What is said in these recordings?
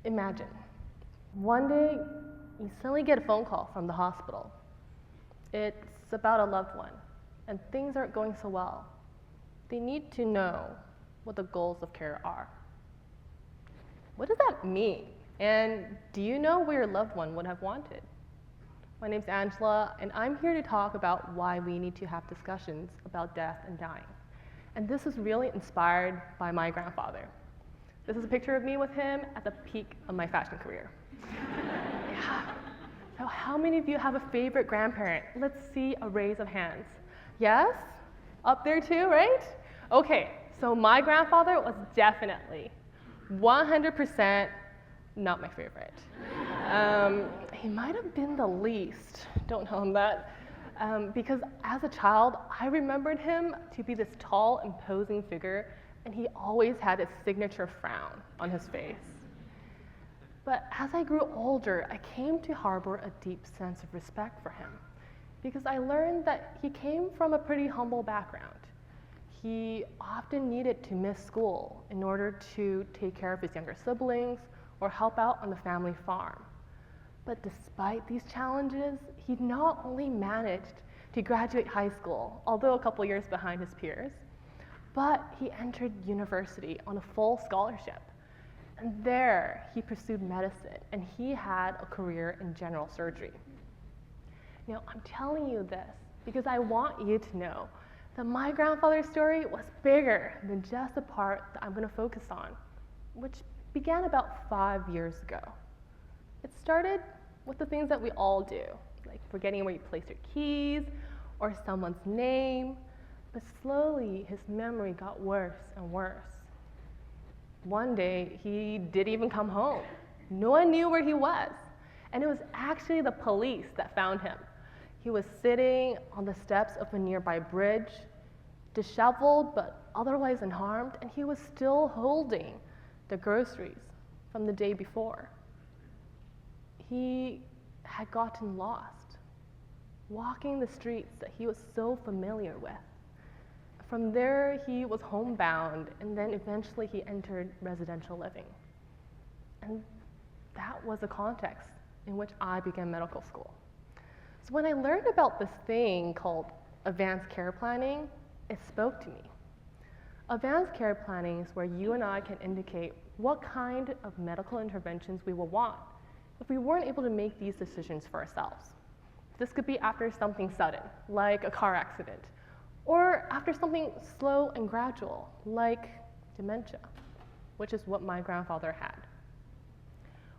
Imagine, one day you suddenly get a phone call from the hospital. It's about a loved one, and things aren't going so well. They need to know what the goals of care are. What does that mean? And do you know what your loved one would have wanted? My name's Angela, and I'm here to talk about why we need to have discussions about death and dying. And this is really inspired by my grandfather. This is a picture of me with him at the peak of my fashion career. Yeah. So how many of you have a favorite grandparent? Let's see a raise of hands. Yes? Up there too, right? Okay, so my grandfather was definitely 100% not my favorite. He might have been the least, don't tell him that, because as a child, I remembered him to be this tall, imposing figure, and he always had a signature frown on his face. But as I grew older, I came to harbor a deep sense of respect for him, because I learned that he came from a pretty humble background. He often needed to miss school in order to take care of his younger siblings or help out on the family farm. But despite these challenges, he not only managed to graduate high school, although a couple years behind his peers, but he entered university on a full scholarship. And there, he pursued medicine, and he had a career in general surgery. Now, I'm telling you this because I want you to know that my grandfather's story was bigger than just the part that I'm going to focus on, which began about 5 years ago. It started with the things that we all do, like forgetting where you place your keys or someone's name, but slowly his memory got worse and worse. One day, he didn't even come home. No one knew where he was, and it was actually the police that found him. He was sitting on the steps of a nearby bridge, disheveled but otherwise unharmed, and he was still holding the groceries from the day before. He had gotten lost, walking the streets that he was so familiar with. From there, he was homebound, and then eventually he entered residential living. And that was the context in which I began medical school. So when I learned about this thing called advanced care planning, it spoke to me. Advanced care planning is where you and I can indicate what kind of medical interventions we will want if we weren't able to make these decisions for ourselves. This could be after something sudden, like a car accident, or after something slow and gradual, like dementia, which is what my grandfather had.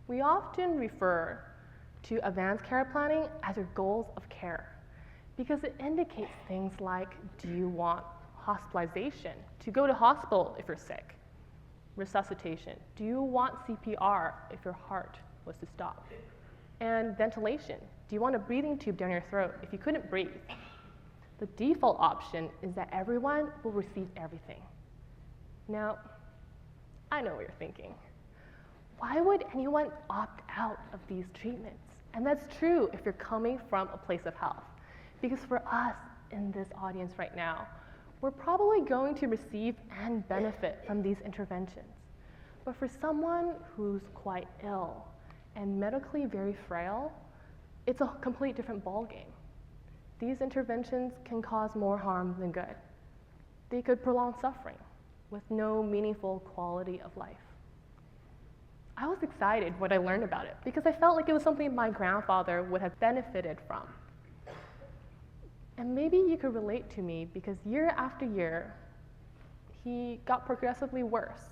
We often refer to advanced care planning as your goals of care because it indicates things like, do you want hospitalization, to go to hospital if you're sick? Resuscitation, do you want CPR if your heart was to stop? And ventilation, do you want a breathing tube down your throat if you couldn't breathe? The default option is that everyone will receive everything. Now, I know what you're thinking. Why would anyone opt out of these treatments? And that's true if you're coming from a place of health. Because for us in this audience right now, we're probably going to receive and benefit from these interventions. But for someone who's quite ill and medically very frail, it's a complete different ballgame. These interventions can cause more harm than good. They could prolong suffering with no meaningful quality of life. I was excited when I learned about it because I felt like it was something my grandfather would have benefited from. And maybe you could relate to me because year after year, he got progressively worse.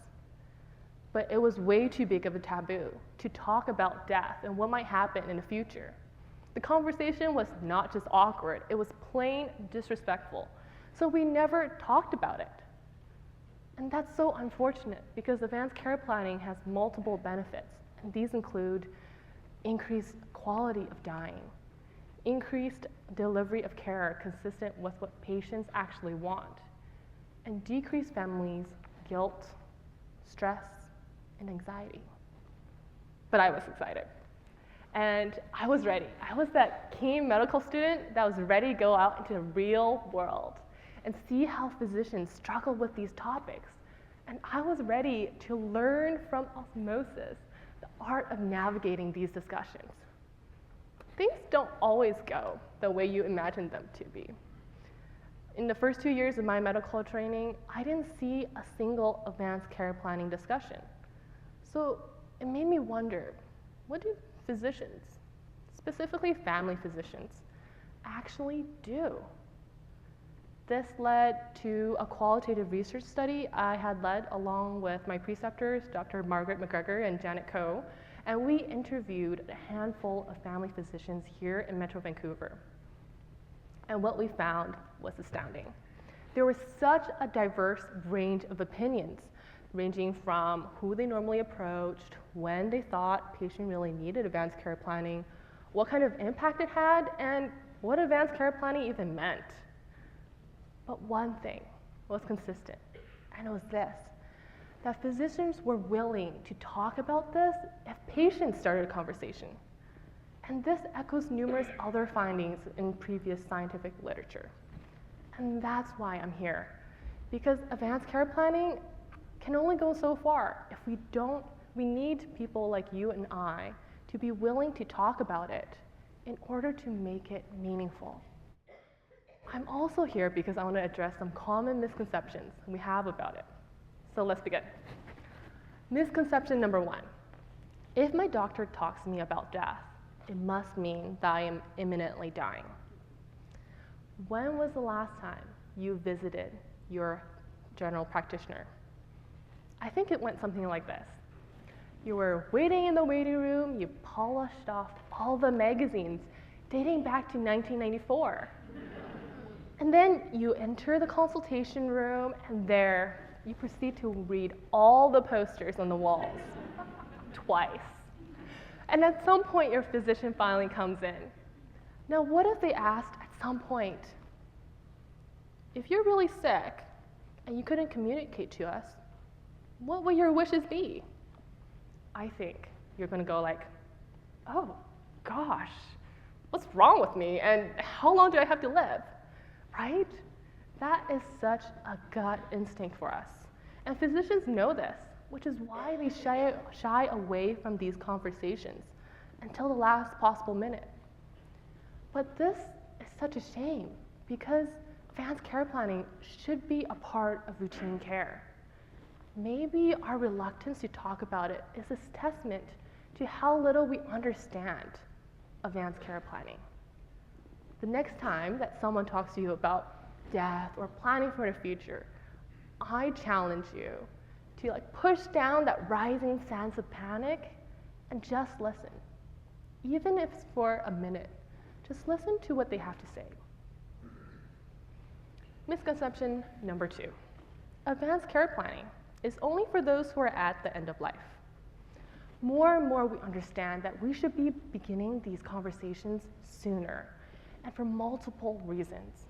But it was way too big of a taboo to talk about death and what might happen in the future. The conversation was not just awkward, it was plain disrespectful. So we never talked about it. And that's so unfortunate because advanced care planning has multiple benefits. And these include increased quality of dying, increased delivery of care consistent with what patients actually want, and decreased families' guilt, stress, and anxiety. But I was excited. And I was ready. I was that keen medical student that was ready to go out into the real world and see how physicians struggle with these topics. And I was ready to learn from osmosis the art of navigating these discussions. Things don't always go the way you imagine them to be. In the first 2 years of my medical training, I didn't see a single advanced care planning discussion. So it made me wonder, what do physicians, specifically family physicians, actually do? This led to a qualitative research study I had led along with my preceptors, Dr. Margaret McGregor and Janet Coe, and we interviewed a handful of family physicians here in Metro Vancouver. And what we found was astounding. There was such a diverse range of opinions, ranging from who they normally approached, when they thought patient really needed advanced care planning, what kind of impact it had, and what advanced care planning even meant. But one thing was consistent, and it was this, that physicians were willing to talk about this if patients started a conversation. And this echoes numerous other findings in previous scientific literature. And that's why I'm here, because advanced care planning can only go so far if we need people like you and I to be willing to talk about it in order to make it meaningful. I'm also here because I want to address some common misconceptions we have about it. So let's begin. Misconception number 1. If my doctor talks to me about death, it must mean that I am imminently dying. When was the last time you visited your general practitioner? I think it went something like this. You were waiting in the waiting room, you polished off all the magazines dating back to 1994. And then you enter the consultation room, and there you proceed to read all the posters on the walls twice. And at some point, your physician finally comes in. Now, what if they asked at some point, if you're really sick and you couldn't communicate to us, what would your wishes be? I think you're going to go like, oh, gosh, what's wrong with me? And how long do I have to live? Right? That is such a gut instinct for us. And physicians know this, which is why they shy away from these conversations until the last possible minute. But this is such a shame because advanced care planning should be a part of routine care. Maybe our reluctance to talk about it is a testament to how little we understand advanced care planning. The next time that someone talks to you about death or planning for the future, I challenge you to push down that rising sense of panic and just listen. Even if it's for a minute, just listen to what they have to say. Misconception number 2. Advanced care planning is only for those who are at the end of life. More and more we understand that we should be beginning these conversations sooner, and for multiple reasons.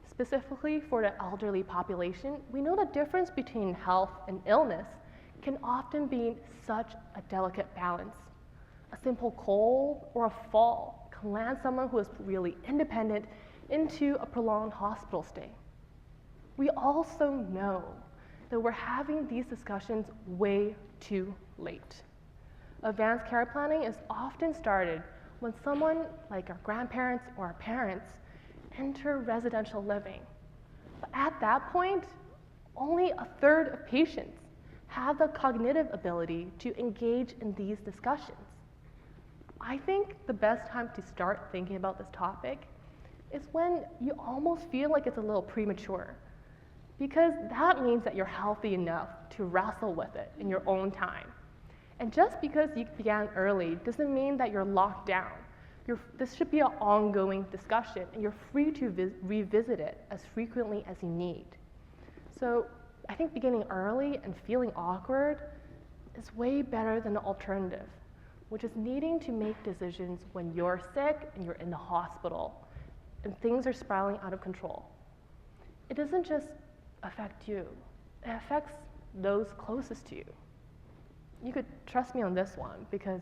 Specifically for the elderly population, we know the difference between health and illness can often be such a delicate balance. A simple cold or a fall can land someone who is really independent into a prolonged hospital stay. We also know that we're having these discussions way too late. Advanced care planning is often started when someone like our grandparents or our parents enter residential living. But at that point, only a third of patients have the cognitive ability to engage in these discussions. I think the best time to start thinking about this topic is when you almost feel like it's a little premature, because that means that you're healthy enough to wrestle with it in your own time. And just because you began early doesn't mean that you're locked down. This should be an ongoing discussion, and you're free to revisit it as frequently as you need. So I think beginning early and feeling awkward is way better than the alternative, which is needing to make decisions when you're sick and you're in the hospital and things are spiraling out of control. It doesn't just affect you, it affects those closest to you. You could trust me on this one because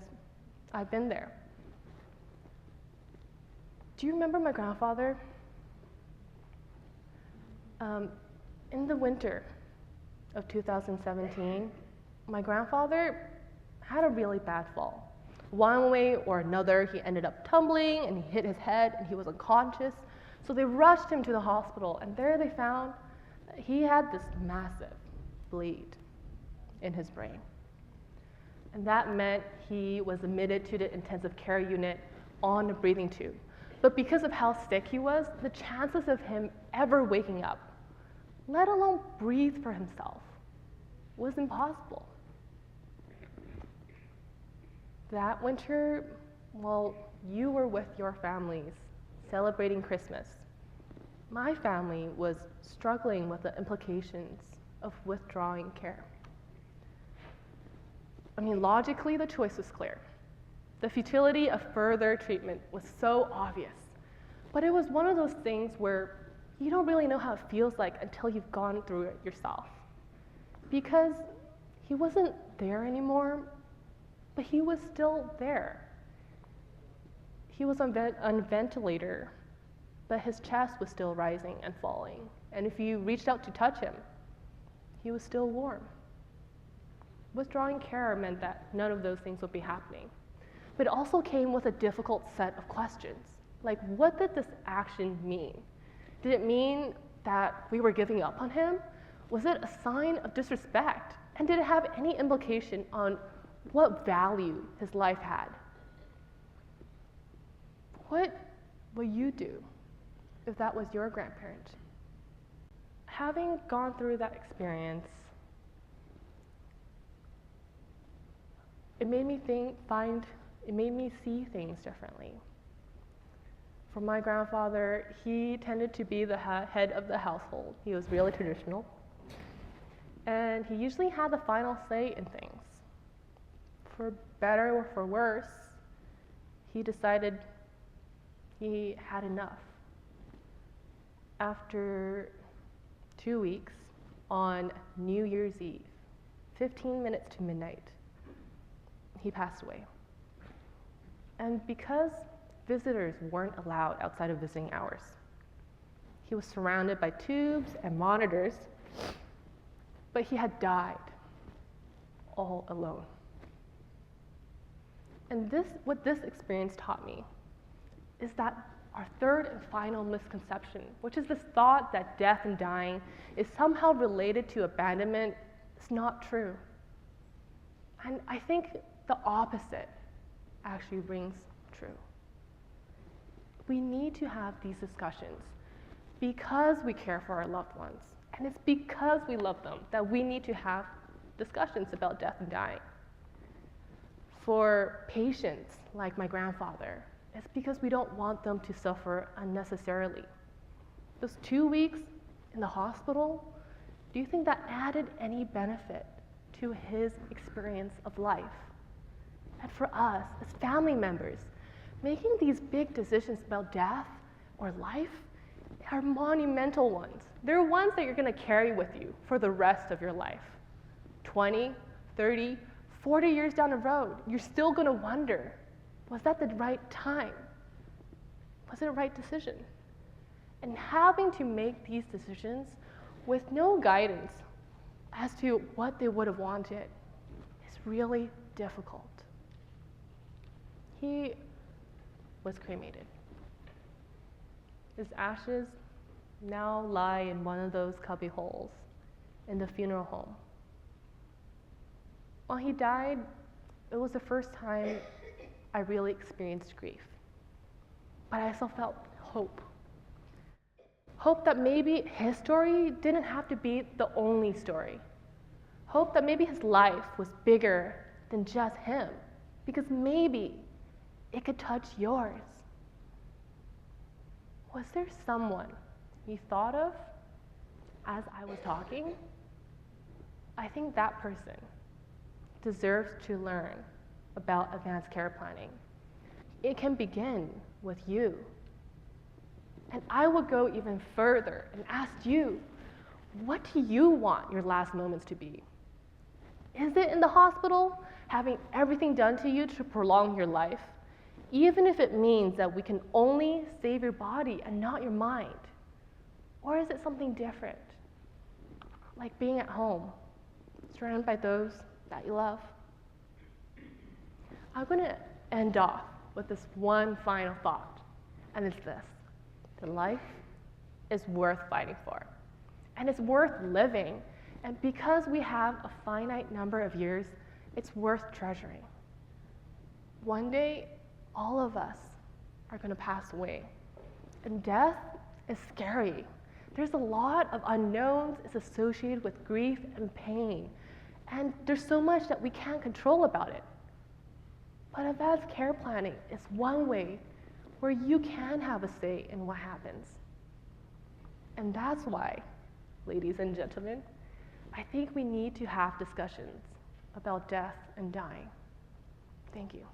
I've been there. Do you remember my grandfather? In the winter of 2017, my grandfather had a really bad fall. One way or another, he ended up tumbling and he hit his head and he was unconscious. So they rushed him to the hospital, and there they found that he had this massive bleed in his brain. And that meant he was admitted to the intensive care unit on a breathing tube. But because of how sick he was, the chances of him ever waking up, let alone breathe for himself, was impossible. That winter, well, you were with your families celebrating Christmas. My family was struggling with the implications of withdrawing care. I mean, logically, the choice was clear. The futility of further treatment was so obvious. But it was one of those things where you don't really know how it feels like until you've gone through it yourself. Because he wasn't there anymore, but he was still there. He was on a ventilator, but his chest was still rising and falling. And if you reached out to touch him, he was still warm. Withdrawing care meant that none of those things would be happening. But it also came with a difficult set of questions. Like, what did this action mean? Did it mean that we were giving up on him? Was it a sign of disrespect? And did it have any implication on what value his life had? What will you do if that was your grandparent? Having gone through that experience, it made me see things differently. For my grandfather, he tended to be the head of the household. He was really traditional. And he usually had the final say in things. For better or for worse, he decided he had enough. After 2 weeks, on New Year's Eve, 15 minutes to midnight, he passed away. And because visitors weren't allowed outside of visiting hours, he was surrounded by tubes and monitors, but he had died all alone. And what this experience taught me is that our third and final misconception, which is this thought that death and dying is somehow related to abandonment, is not true. And I think the opposite actually rings true. We need to have these discussions because we care for our loved ones. And it's because we love them that we need to have discussions about death and dying. For patients like my grandfather, it's because we don't want them to suffer unnecessarily. Those 2 weeks in the hospital, do you think that added any benefit to his experience of life? And for us, as family members, making these big decisions about death or life are monumental ones. They're ones that you're going to carry with you for the rest of your life. 20, 30, 40 years down the road, you're still going to wonder, was that the right time? Was it a right decision? And having to make these decisions with no guidance as to what they would have wanted is really difficult. He was cremated. His ashes now lie in one of those cubby holes in the funeral home. While he died, it was the first time I really experienced grief. But I also felt hope. Hope that maybe his story didn't have to be the only story. Hope that maybe his life was bigger than just him, because maybe it could touch yours. Was there someone you thought of as I was talking? I think that person deserves to learn about advanced care planning. It can begin with you. And I would go even further and ask you, what do you want your last moments to be? Is it in the hospital, having everything done to you to prolong your life, even if it means that we can only save your body and not your mind? Or is it something different, like being at home, surrounded by those that you love? I'm going to end off with this one final thought, and it's this: that life is worth fighting for, and it's worth living, and because we have a finite number of years, it's worth treasuring. One day, all of us are going to pass away, and death is scary. There's a lot of unknowns. It's associated with grief and pain, and there's so much that we can't control about it. But advanced care planning is one way where you can have a say in what happens. And that's why, ladies and gentlemen, I think we need to have discussions about death and dying. Thank you.